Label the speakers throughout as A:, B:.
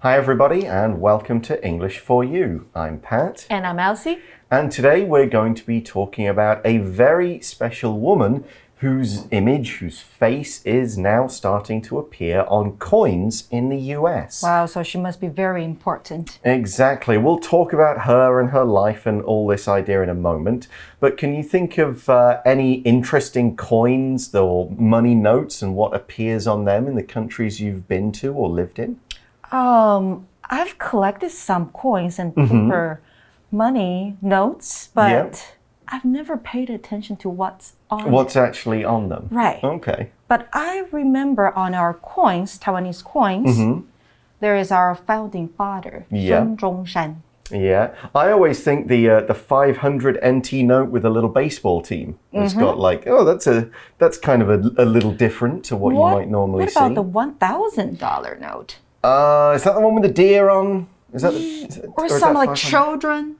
A: Hi everybody and welcome to English for You. I'm Pat.
B: And I'm Elsie.
A: And today we're going to be talking about a very special woman whose image, whose face is now starting to appear on coins in the US.
B: Wow, so she must be very important.
A: Exactly. We'll talk about her and her life and all this idea in a moment. But can you think of any interesting coins or money notes and what appears on them in the countries you've been to or lived in?
B: I've collected some coins and paper money notes, but I've never paid attention to what's
A: actually on them.
B: Right.
A: Okay.
B: But I remember on our coins, Taiwanese coins, there is our founding father, Sun Zhongshan.
A: Yeah, I always think the 500 NT note with a little baseball team has got like, that's kind of a little different to what you might normally see.
B: What about the $1,000 note?
A: Is that the one with the deer on?
B: Or some like children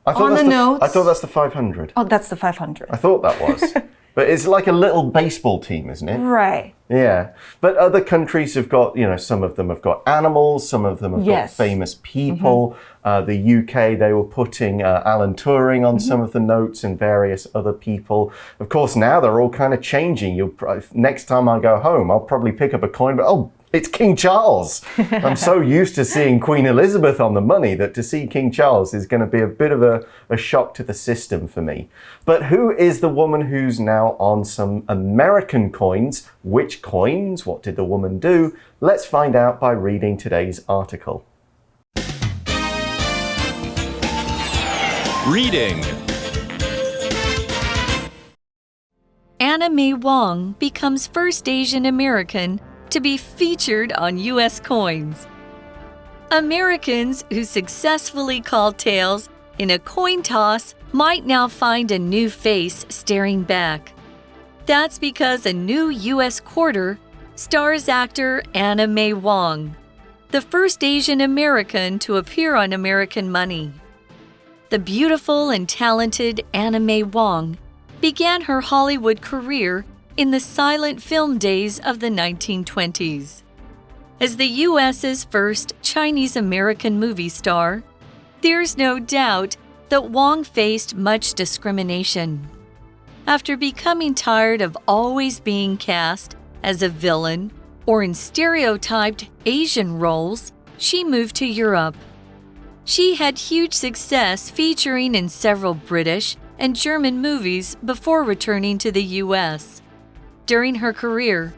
A: on
B: the notes?
A: I thought that's the 500.
B: Oh, that's the 500.
A: I thought that was. But it's like a little baseball team, isn't it?
B: Right.
A: Yeah. But other countries have got, some of them have got animals, some of them have got famous people. The UK, they were putting Alan Turing on some of the notes and various other people. Of course, now they're all kind of changing. Next time I go home, I'll probably pick up a coin, but it's King Charles. I'm so used to seeing Queen Elizabeth on the money that to see King Charles is going to be a bit of a shock to the system for me. But who is the woman who's now on some American coins? Which coins? What did the woman do? Let's find out by reading today's article.
C: Reading.
D: May Wong becomes first Asian American to be featured on U.S. coins. Americans who successfully called tails in a coin toss might now find a new face staring back. That's because a new U.S. quarter stars actor May Wong, the first Asian American to appear on American money. The beautiful and talented May Wong began her Hollywood career in the silent film days of the 1920s. As the U.S.'s first Chinese-American movie star, there's no doubt that Wong faced much discrimination. After becoming tired of always being cast as a villain or in stereotyped Asian roles, she moved to Europe. She had huge success featuring in several British and German movies before returning to the U.S. During her career,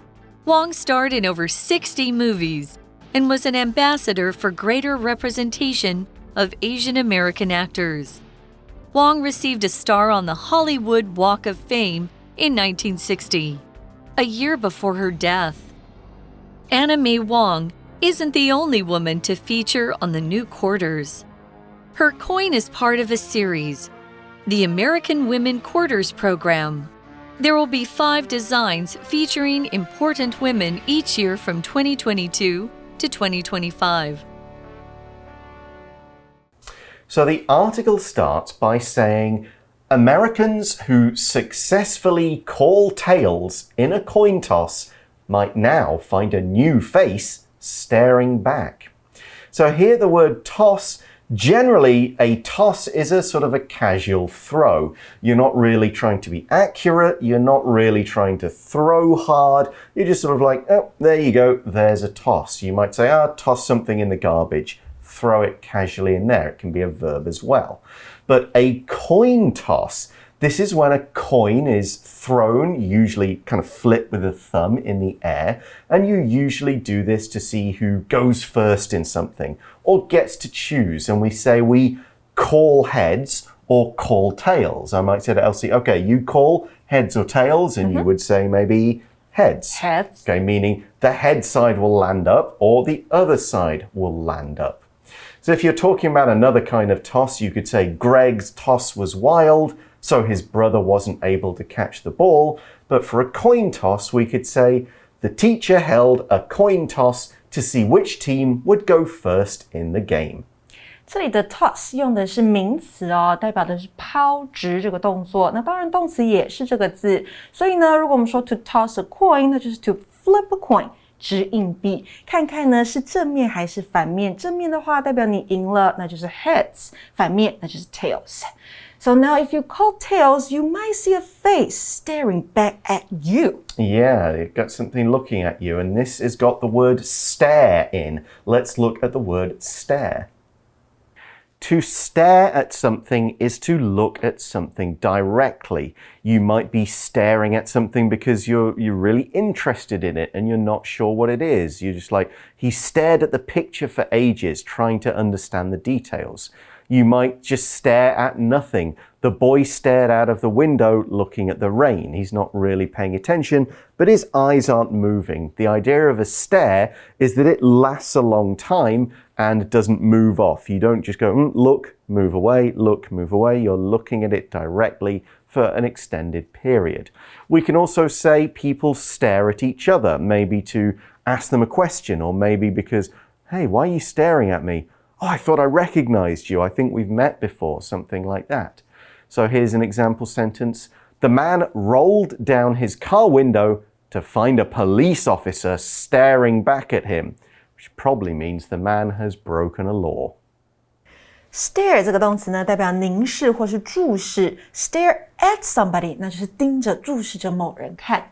D: Wong starred in over 60 movies and was an ambassador for greater representation of Asian American actors. Wong received a star on the Hollywood Walk of Fame in 1960, a year before her death. May Wong isn't the only woman to feature on the new quarters. Her coin is part of a series, the American Women Quarters Program. There will be 5 designs featuring important women each year from 2022 to 2025.
A: So the article starts by saying, Americans who successfully call tails in a coin toss might now find a new face staring back. So here the word toss. Generally, a toss is a sort of a casual throw. You're not really trying to be accurate. You're not really trying to throw hard. You're just sort of like, oh, there you go. There's a toss. You might say, toss something in the garbage. Throw it casually in there. It can be a verb as well. But a coin toss, this is when a coin is thrown, usually kind of flipped with a thumb in the air, and you usually do this to see who goes first in something or gets to choose. And we say we call heads or call tails. I might say to Elsie, okay, you call heads or tails, and you would say maybe heads.
B: Heads.
A: Okay, meaning the head side will land up or the other side will land up. So if you're talking about another kind of toss, you could say Greg's toss was wild, so his brother wasn't able to catch the ball. But for a coin toss, we could say the teacher held a coin toss to see which team would go first in the game.
B: 这里的 toss 用的是名词哦，代表的是抛掷这个动作。那当然动词也是这个字。所以呢，如果我们说 to toss a coin， 那就是 to flip a coin，掷硬币，看看呢是正面还是反面。正面的话代表你赢了，那就是 heads， 反面那就是 tails。So now if you call tails, you might see a face staring back at you.
A: Yeah, you've got something looking at you, and this has got the word stare in. Let's look at the word stare. To stare at something is to look at something directly. You might be staring at something because you're really interested in it and you're not sure what it is. You're just like, he stared at the picture for ages trying to understand the details. You might just stare at nothing. The boy stared out of the window looking at the rain. He's not really paying attention, but his eyes aren't moving. The idea of a stare is that it lasts a long time and doesn't move off. You don't just go, look, move away, look, move away. You're looking at it directly for an extended period. We can also say people stare at each other, maybe to ask them a question, or maybe because, hey, why are you staring at me? Oh, I thought I recognized you. I think we've met before, something like that. So here's an example sentence. The man rolled down his car window to find a police officer staring back at him, which probably means the man has broken a law.
B: Stare 这个动词呢，代表凝视或是注视。Stare at somebody， 那就是盯着、注视着某人看。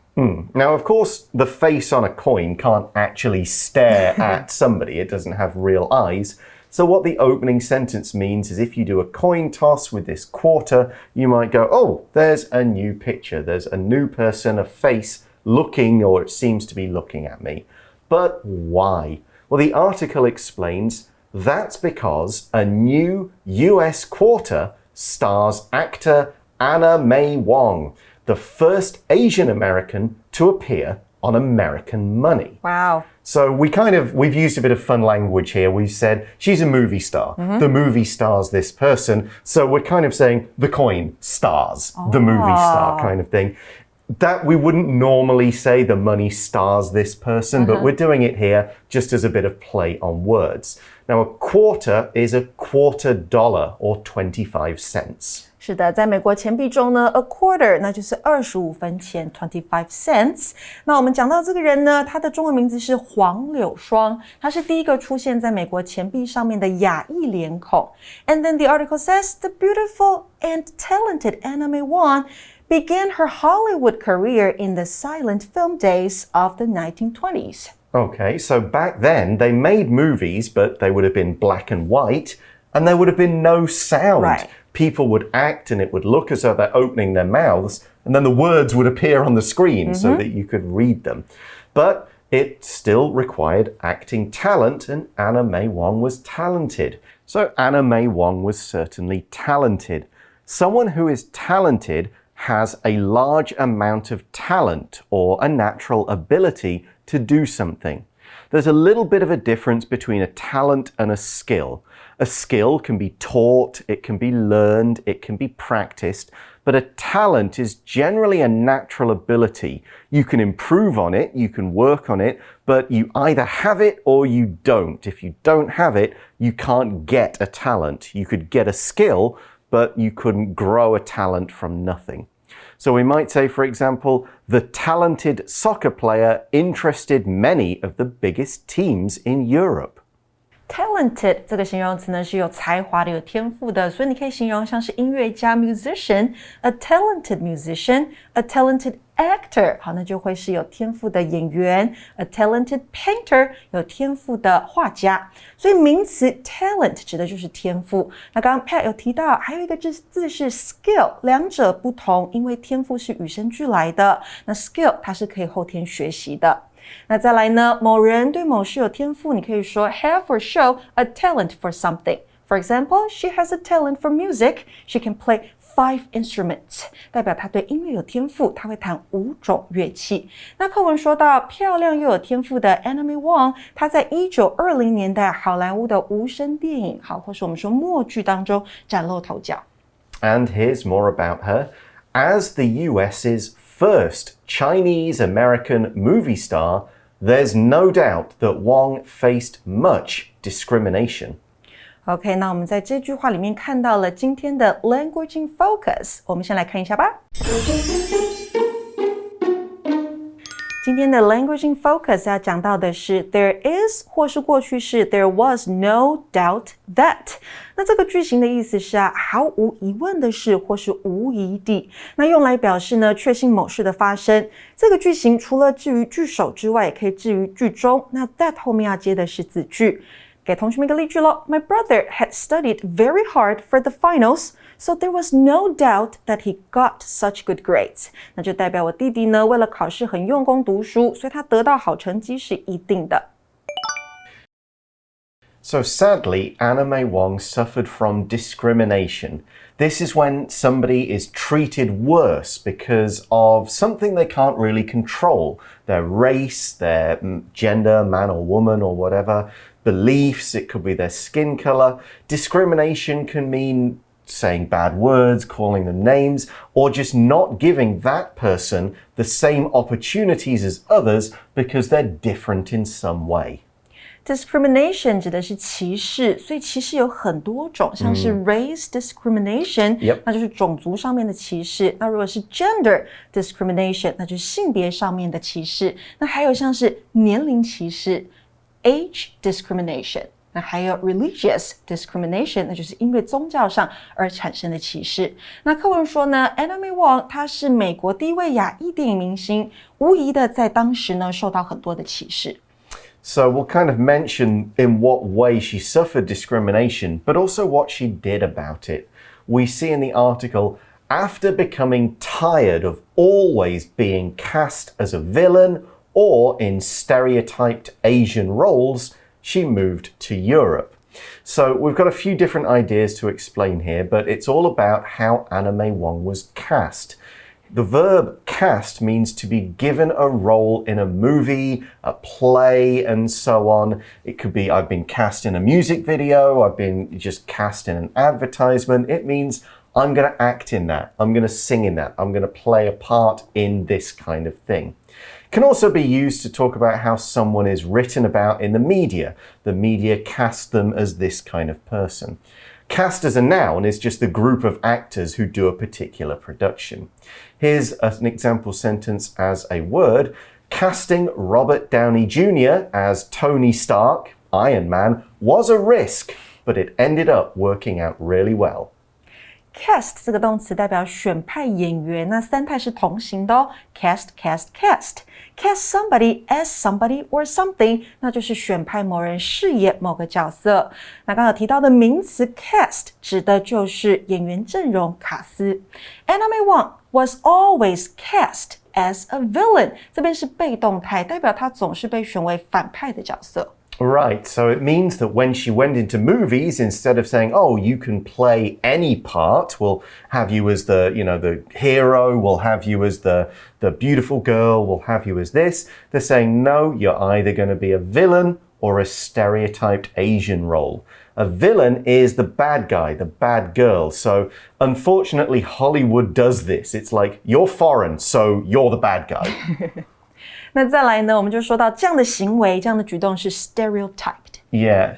A: Now, of course, the face on a coin can't actually stare at somebody. It doesn't have real eyes. So what the opening sentence means is if you do a coin toss with this quarter, you might go, oh, there's a new picture. There's a new person, a face looking, or it seems to be looking at me. But why? Well, the article explains that's because a new US quarter stars actor May Wong, the first Asian American to appear on American money.
B: Wow.
A: So we've used a bit of fun language here. We've said she's a movie star. The movie stars this person. So we're kind of saying the coin stars the movie star kind of thing. That we wouldn't normally say the money stars this person, but we're doing it here just as a bit of play on words. Now, a quarter is a $quarter or 25 cents.
B: 是的，在美国钱币中呢 ，a quarter 那就是25分钱 25 cents。那我们讲到这个人呢，他的中文名字是黄柳霜，他是第一个出现在美国钱币上面的亚裔脸孔。And then the article says the beautiful and talented May Wong began her Hollywood career in the silent film days of the 1920s.
A: Okay, so back then they made movies, but they would have been black and white, and there would have been no sound.
B: Right.
A: People would act and it would look as though they're opening their mouths, and then the words would appear on the screen so that you could read them. But it still required acting talent, and May Wong was talented. So May Wong was certainly talented. Someone who is talented has a large amount of talent or a natural ability to do something. There's a little bit of a difference between a talent and a skill. A skill can be taught, it can be learned, it can be practiced, but a talent is generally a natural ability. You can improve on it, you can work on it, but you either have it or you don't. If you don't have it, you can't get a talent. You could get a skill, but you couldn't grow a talent from nothing. So we might say, for example, the talented soccer player interested many of the biggest teams in Europe.
B: Talented 这个形容词呢是有才华的、有天赋的，所以你可以形容像是音乐家 musician, a talented musician, a talented actor， 好，那就会是有天赋的演员 ，a talented painter， 有天赋的画家。所以名词 talent 指的就是天赋。那刚刚 Pat 有提到，还有一个字是 skill， 两者不同，因为天赋是与生俱来的，那 skill 它是可以后天学习的。那再来呢，某人对某事有天赋，你可以说 have or show a talent for something. For example, she has a talent for music. She can play 5 instruments. 代表她对音乐有天赋，她会弹5种乐器。那课文说到漂亮又有天赋的 May Wong， 她在1920年代好莱坞的无声电影，好，或是我们说默剧当中崭露头角。
A: And here's more about her. As the US's first Chinese-American movie star, there's no doubt that Wong faced much discrimination.
B: OK， 那我们在这句话里面看到了今天的 language in focus， 我们先来看一下吧。今今天的 Language in Focus 要讲到的是 There is 或是过去式 There was no doubt that。那这个句型的意思是毫无疑问的是或是无疑的。那用来表示呢确信某事的发生。这个句型除了置于句首之外，也可以置于句中。那 that 后面要接的是子句。给同学们一个例句咯 My brother had studied very hard for the finals, so there was no doubt that he got such good grades. 那就代表我弟弟呢，为了考试很用功读书，所以他得到好成绩是一定的。
A: So sadly, May Wong suffered from discrimination. This is when somebody is treated worse because of something they can't really control. Their race, their gender, man or woman or whatever, beliefs, it could be their skin color. Discrimination can mean saying bad words, calling them names, or just not giving that person the same opportunities as others because they're different in some way.Discrimination
B: 指的是歧视，所以歧视有很多种，像是 race discrimination，那就是种族上面的歧视。那如果是 gender discrimination， 那就是性别上面的歧视。那还有像是年龄歧视 age discrimination， 那还有 religious discrimination， 那就是因为宗教上而产生的歧视。那课文说呢 May Wong 她是美国第一位亚裔电影明星，无疑的在当时呢受到很多的歧视。
A: So we'll kind of mention in what way she suffered discrimination, but also what she did about it. We see in the article, after becoming tired of always being cast as a villain or in stereotyped Asian roles, she moved to Europe. So we've got a few different ideas to explain here, but it's all about how May Wong was cast.The verb cast means to be given a role in a movie, a play, and so on. It could be I've been cast in a music video, I've been just cast in an advertisement. It means I'm going to act in that, I'm going to sing in that, I'm going to play a part in this kind of thing. It can also be used to talk about how someone is written about in the media. The media cast them as this kind of person.Cast as a noun is just the group of actors who do a particular production. Here's an example sentence as a word. Casting Robert Downey Jr. as Tony Stark, Iron Man, was a risk, but it ended up working out really well.Cast
B: 这个动词代表选派演员，那三态是同形的哦。Cast, cast, cast. Cast somebody as somebody or something， 那就是选派某人饰演某个角色。那刚刚提到的名词 cast 指的就是演员阵容卡司。May Wong was always cast as a villain， 这边是被动态，代表他总是被选为反派的角色。
A: Right, so it means that when she went into movies, instead of saying, oh, you can play any part, we'll have you as the hero, we'll have you as the beautiful girl, we'll have you as this, they're saying, no, you're either going to be a villain or a stereotyped Asian role. A villain is the bad guy, the bad girl. So unfortunately, Hollywood does this. It's like, you're foreign, so you're the bad guy.
B: 那再来呢，我们就说到这样的行为，这样的举动是 stereotyped.
A: Yeah,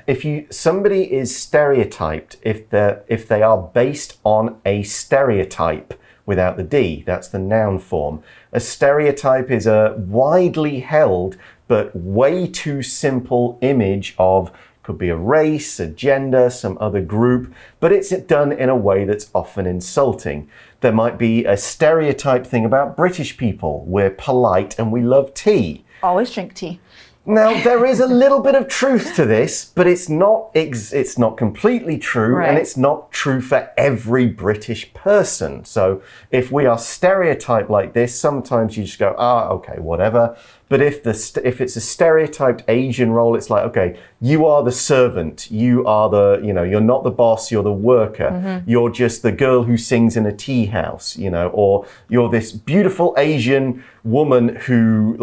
A: somebody is stereotyped if they are based on a stereotype without the D, that's the noun form. A stereotype is a widely held but way too simple image of could be a race, a gender, some other group, but it's done in a way that's often insulting. There might be a stereotype thing about British people. We're polite and we love tea.
B: Always drink tea.
A: Now, there is a little bit of truth to this, but it's not completely true,
B: right.
A: And it's not true for every British person. So if we are stereotyped like this, sometimes you just go, okay, whatever. But if it's a stereotyped Asian role, it's like, okay, you are the servant, you are you're not the boss, you're the worker, You're just the girl who sings in a tea house, or you're this beautiful Asian woman who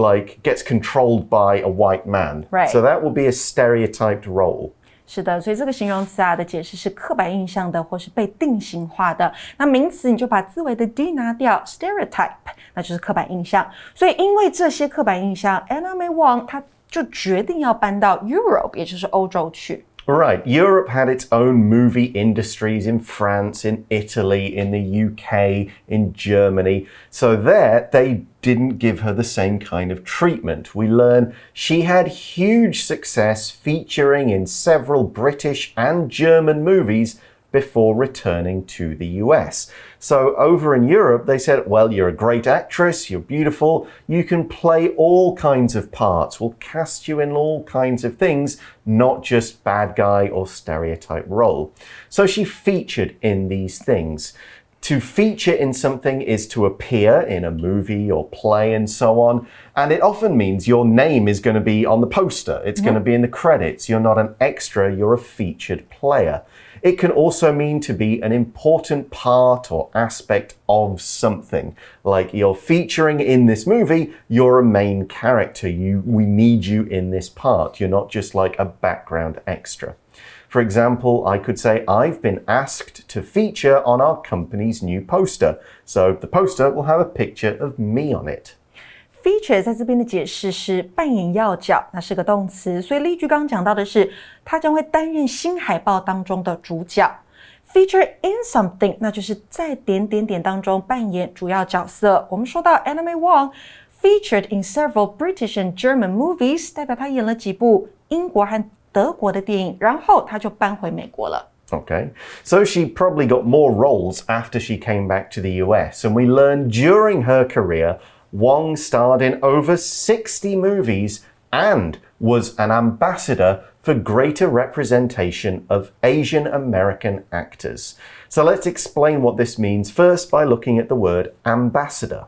A: gets controlled by a white man.
B: Right.
A: So that will be a stereotyped role.
B: 是的，所以这个形容词的解释是刻板印象的或是被定型化的。那名词你就把字尾的 d 拿掉 stereotype， 那就是刻板印象。所以因为这些刻板印象 May Wong 她就决定要搬到 Europe， 也就是欧洲去。
A: Right. Europe had its own movie industries in France, in Italy, in the UK, in Germany. So there, they didn't give her the same kind of treatment. We learn she had huge success featuring in several British and German movies before returning to the US. So over in Europe, they said, well, you're a great actress, you're beautiful, you can play all kinds of parts. We'll cast you in all kinds of things, not just bad guy or stereotype role. So she featured in these things. To feature in something is to appear in a movie or play and so on. And it often means your name is going to be on the poster. It's going to be in the credits. You're not an extra, you're a featured player. It can also mean to be an important part or aspect of something. Like you're featuring in this movie, you're a main character. We need you in this part. You're not just like a background extra. For example, I could say, I've been asked to feature on our company's new poster. So the poster will have a picture of me on it.
B: Feature 在这边的解释是扮演要角，那是个动词，所以例句刚刚讲到的是，他将会担任新海报当中的主角。Feature in something， 那就是在点点点当中扮演主要角色。我们说到 May Wong featured in several British and German movies， 代表他演了几部英国和德国的电影，然后他就搬回美国了。
A: Okay, so she probably got more roles after she came back to the US, and we learned during her career, Wong starred in over 60 movies and was an ambassador for greater representation of Asian American actors. So let's explain what this means first by looking at the word ambassador.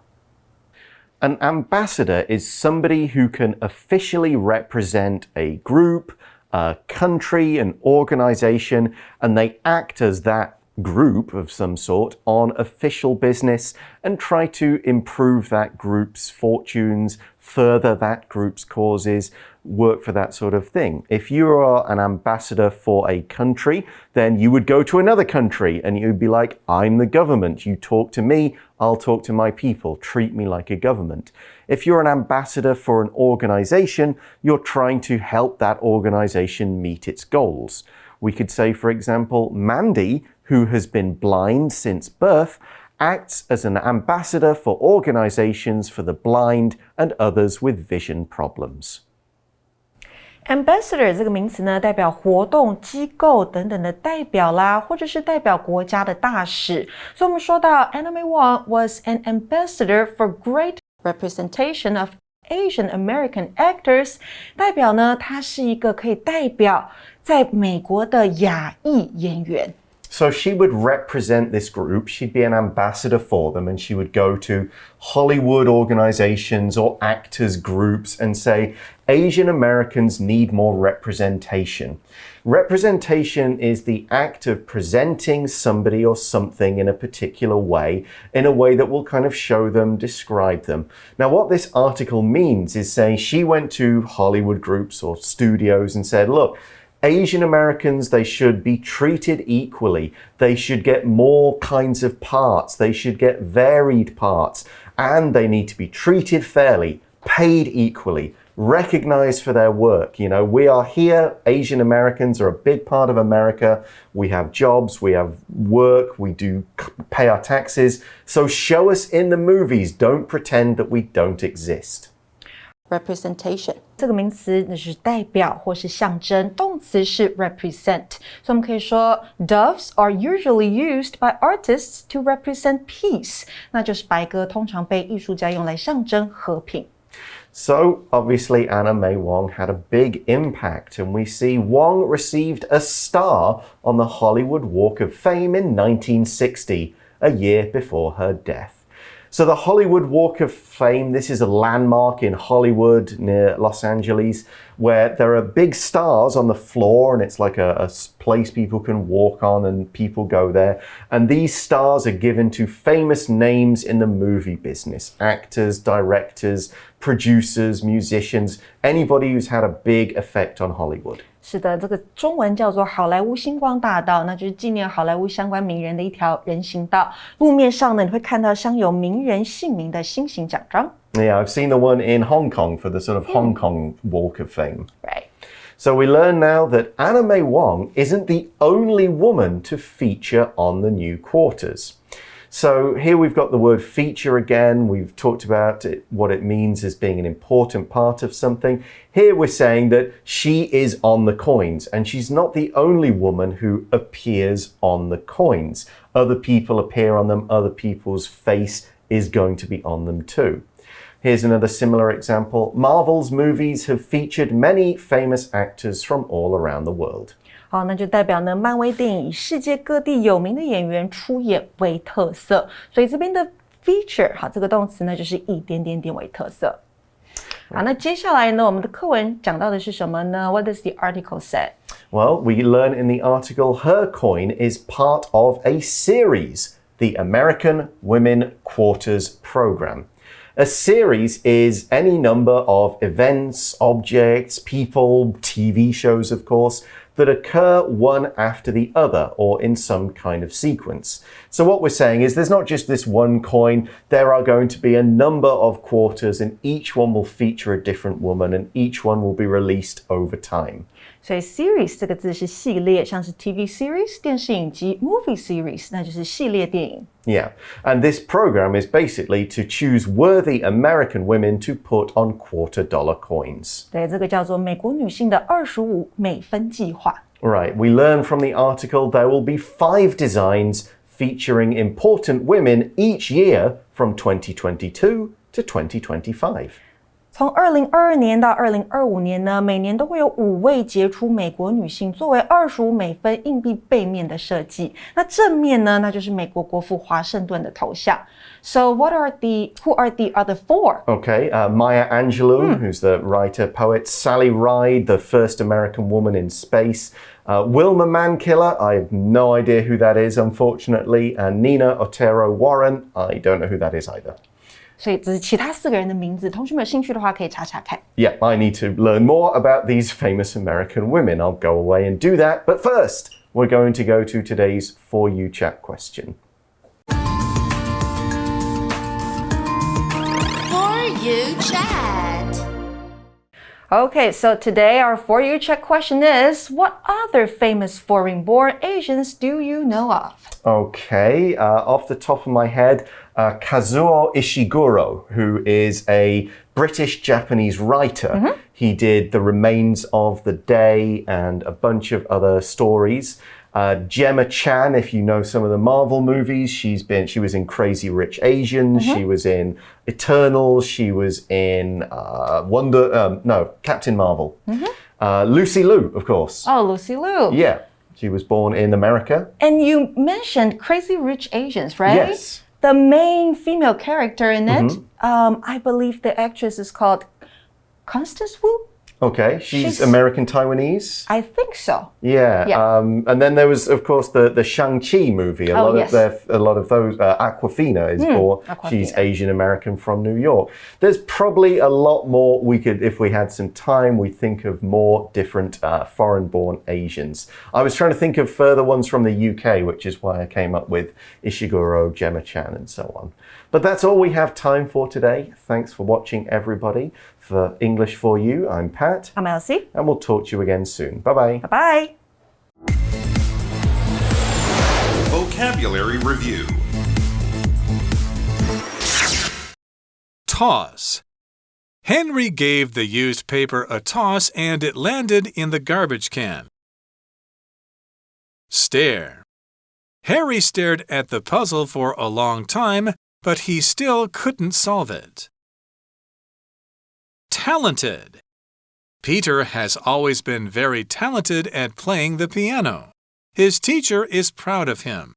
A: An ambassador is somebody who can officially represent a group, a country, an organization, and they act as that group of some sort on official business and try to improve that group's fortunes, further that group's causes, work for that sort of thing. If you are an ambassador for a country, then you would go to another country and you'd be like, I'm the government. You talk to me, I'll talk to my people. Treat me like a government. If you're an ambassador for an organization, you're trying to help that organization meet its goals. We could say, for example, Mandy, who has been blind since birth, acts as an ambassador for organizations for the blind and others with vision problems.
B: Ambassador 这个名词呢，代表活动、机构等等的代表啦，或者是代表国家的大使。所以我们说到 May Wong was an ambassador for great representation of Asian American actors， 代表呢，他是一个可以代表在美国的亚裔演员。
A: So she would represent this group, she'd be an ambassador for them, and she would go to Hollywood organizations or actors groups and say, Asian Americans need more representation. Representation is the act of presenting somebody or something in a particular way, in a way that will kind of show them, describe them. Now, what this article means is saying she went to Hollywood groups or studios and said, look, Asian Americans, they should be treated equally. They should get more kinds of parts. They should get varied parts. And they need to be treated fairly, paid equally, recognized for their work. You know, we are here. Asian Americans are a big part of America. We have jobs, we have work, we do pay our taxes. So show us in the movies. Don't pretend that we don't exist.
B: Representation 这个名词那是代表或是象征，动词是 represent， 所以我们可以说 Doves are usually used by artists to represent peace， 那就是白鸽通常被艺术家用来象征和平。
A: So, obviously, May Wong had a big impact, and we see Wong received a star on the Hollywood Walk of Fame in 1960, a year before her death. So the Hollywood Walk of Fame, this is a landmark in Hollywood near Los Angeles where there are big stars on the floor and it's like a place people can walk on and people go there. And these stars are given to famous names in the movie business, actors, directors, producers, musicians, anybody who's had a big effect on Hollywood.
B: 是的，这个中文叫做好莱坞星光大道，那就是纪念好莱坞相关名人的一条人行道。路面上呢，你会看到镶有名人姓名的星形奖章。
A: Yeah, I've seen the one in Hong Kong for the sort of Hong Kong Walk of Fame.
B: Right.
A: So we learn now that May Wong isn't the only woman to feature on the new quarters. So here we've got the word feature again. We've talked about what it means as being an important part of something. Here we're saying that she is on the coins, and she's not the only woman who appears on the coins. Other people appear on them. Other people's face is going to be on them too. Here's another similar example. Marvel's movies have featured many famous actors from all around the world.
B: 好，那就代表呢，漫威电影以世界各地有名的演员出演为特色，所以这边的 feature 好，这个动词呢就是以点点点为特色。好，那接下来呢，我们的课文讲到的是什么呢？ What does the article say?
A: Well, we learn in the article her coin is part of a series, the American Women Quarters Program. A series is any number of events, objects, people, TV shows, of course, that occur one after the other or in some kind of sequence. So what we're saying is there's not just this one coin, there are going to be a number of quarters and each one will feature a different woman and each one will be released over time.
B: 所以 series 这个字是系列，像是 TV series 电视影集 movie series 那就是系列电影。
A: Yeah, and this program is basically to choose worthy American women to put on $quarter coins.
B: 对，这个叫做美国女性的25美分计划。
A: Right, we learn from the article there will be 5 designs featuring important women each year from 2022 to 2025.
B: 从2022年到2025年呢，每年都会有5位杰出美国女性作为25美分硬币背面的设计。那正面呢，那就是美国国父华盛顿的头像。So who are the other 4?
A: Okay, Maya Angelou, who's the writer, poet, Sally Ride, the first American woman in space, Wilma Mankiller, I have no idea who that is, unfortunately, and Nina Otero Warren, I don't know who that is either.
B: 所以这是其他4个人的名字，同学们有兴趣的话可以查查看。
A: Yeah, I need to learn more about these famous American women. I'll go away and do that. But first, we're going to go to today's For You Chat question.
C: For You Chat.
B: Okay, so today our For You Chat question is, what other famous foreign-born Asians do you know of?
A: Okay, off the top of my head, Kazuo Ishiguro, who is a British-Japanese writer. He did The Remains of the Day and a bunch of other stories. Gemma Chan, if you know some of the Marvel movies, she was in Crazy Rich Asians, she was in Eternals, she was in Captain Marvel. Lucy Liu, of course.
B: Oh, Lucy Liu.
A: Yeah, she was born in America.
B: And you mentioned Crazy Rich Asians, right?
A: Yes.
B: The main female character in it, I believe the actress is called Constance Wu.
A: Okay, she's American Taiwanese.
B: I think so.
A: Yeah. And then there was, of course, the Shang-Chi movie. A lot of those. Awkwafina is born. She's Asian American from New York. There's probably a lot more we could, if we had some time, we think of more different foreign-born Asians. I was trying to think of further ones from the UK, which is why I came up with Ishiguro, Gemma Chan, and so on. But that's all we have time for today. Thanks for watching, everybody. For English for You, I'm Pat.
B: I'm Elsie.
A: And we'll talk to you again soon. Bye-bye.
B: Bye-bye.
E: Vocabulary Review. Toss. Henry gave the used paper a toss and it landed in the garbage can. Stare. Harry stared at the puzzle for a long time, but he still couldn't solve it. Talented. Peter has always been very talented at playing the piano. His teacher is proud of him.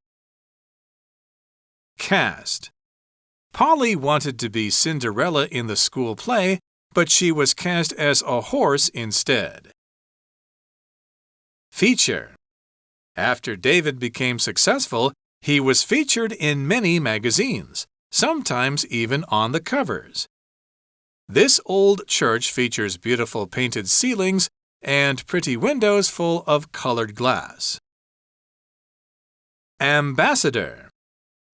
E: Cast. Polly wanted to be Cinderella in the school play, but she was cast as a horse instead. Feature. After David became successful, he was featured in many magazines, sometimes even on the covers. This old church features beautiful painted ceilings and pretty windows full of colored glass. Ambassador.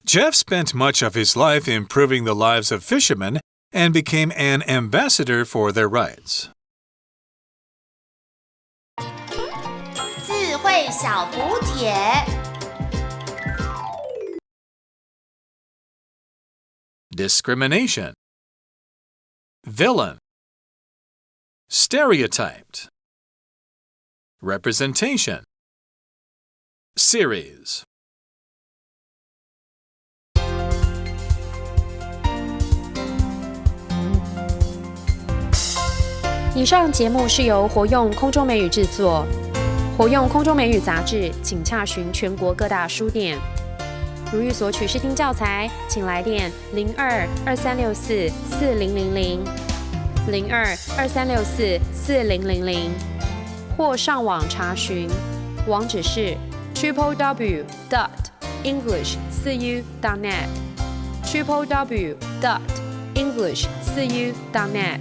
E: Jeff spent much of his life improving the lives of fishermen and became an ambassador for their rights.
C: 费小补帖。
E: discrimination, villain, stereotyped, representation, series.
F: 以上节目是由活用空中美语制作，活用空中美语杂志，请洽询全国各大书店。如欲索取试听教材，请来电02-2364-4000 02-2364-4000，或上网查询，网址是 www.english4u.net www.english4u.net